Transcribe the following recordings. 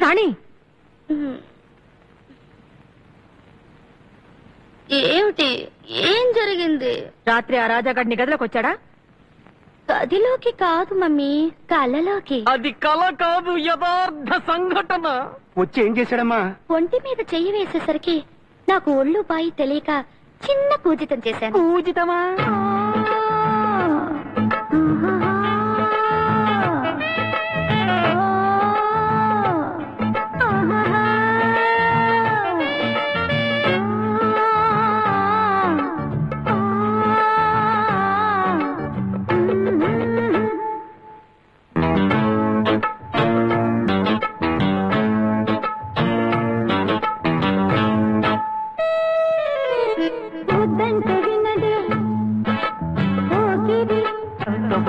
రాణి ఏమిటి? ఏం జరిగింది? రాత్రి ఆ రాజాగాడిని గదిలోకి వచ్చాడా? గదిలోకి కాదు మమ్మీ, కళ్ళలోకి. అది కళ కాదు, యథార్థ సంఘటన. వచ్చి ఏం చేశాడమ్మా? ఒంటి మీద చెయ్యి వేసేసరికి నాకు ఒళ్ళు బాయి తెలియక చిన్న పూజితం చేశాను. పూజితమా?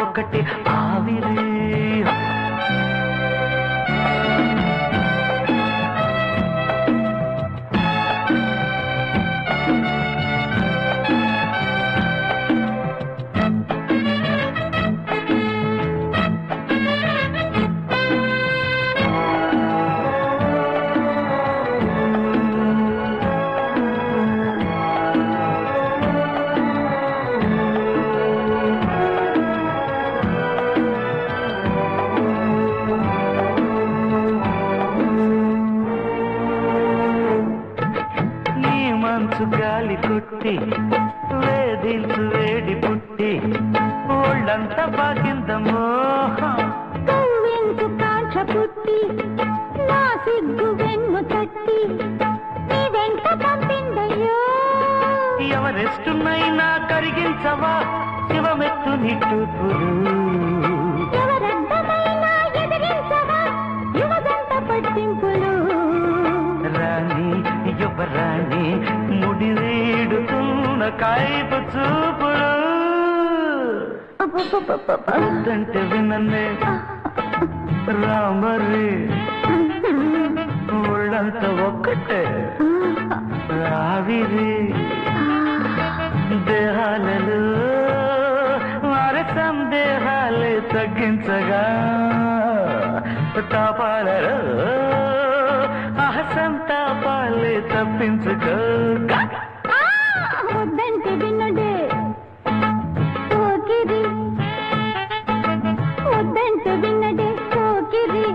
ఒకటి ఆవిరి గాలి కొట్టి వేదిల్సు వేడి పుట్టి ఒళ్ళంతా బాగిందమ్మో కాంక్ష పుట్టి నా సిగ్గు వెన్ను తట్టి నీ వెంట పంపిందయ్యో. ఎవరెస్టునైనా కరిగించవా శివమెత్తు నిట్టూపులు, ఎవరడ్డమైనా ఎదిరించవా యువజంట పట్టింపులు. రాణి యువరాణి ముడి వేడుతున్న కాయపు చూపులు, వద్దంటే విననే రామరి ఒళ్ళంతా ఒక్కటే ఆవిరి దేహాలలో వారి సందేహాలే తగ్గించగా తాపాలలో అహసంతాపాలే తప్పించుకో. వద్దంటే వినడే పోకిరి, వద్దంటే వినడే పోకిరి,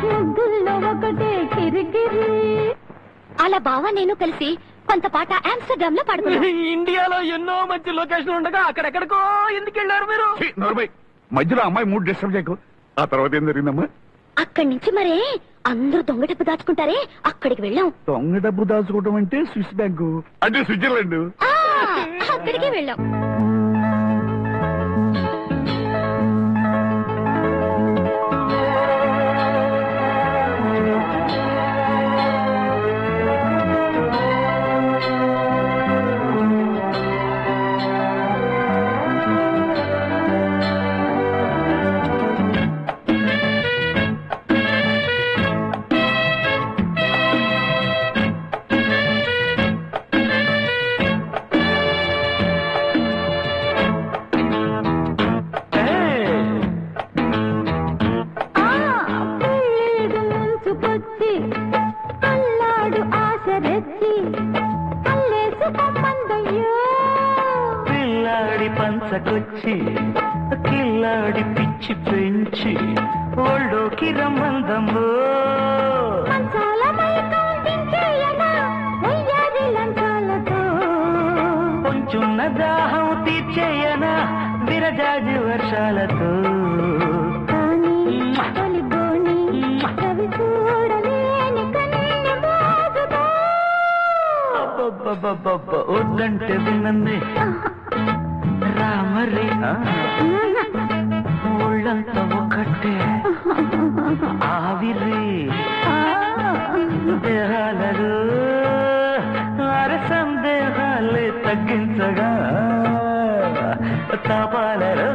ముగ్గుల్లో ఒకటే కిరికిరి. అలా బావా నేను కలిసి కొంత పాట ఆమ్స్టర్డామ్ లో పాడుకున్నాం. ఇండియాలో ఎన్నో మంచి లొకేషన్ ఉండగా అక్కడెక్కడికో ఎందుకు వెళ్ళారు మీరు? మధ్యలో అమ్మాయి మూడు డిస్టర్బ్ చేయకు. ఆ తర్వాత ఏం జరిగిందమ్మా? అక్కడి నుంచి మరే అందరూ దొంగ డబ్బు దాచుకుంటారే అక్కడికి వెళ్ళాం. దొంగ డబ్బు దాచుకోవటం అంటే స్విస్ బ్యాంకు అంటే స్విట్జర్లాండ్. అక్కడికే వెళ్ళాం. పిల్లాడి పంచకొచ్చి కిల్లాడి పిచ్చి పెంచి ఒళ్ళోకి రమ్మందమ్మో, కొంచున్న దాహం తీర్చేయనా విరజాజి వర్షాలతో. వద్దంటే వినండి రామరి ఒళ్ళంతా ఒకటే ఆవిరి దేహాలలో వారి సందేహాలే తగ్గించగా తాపాలలో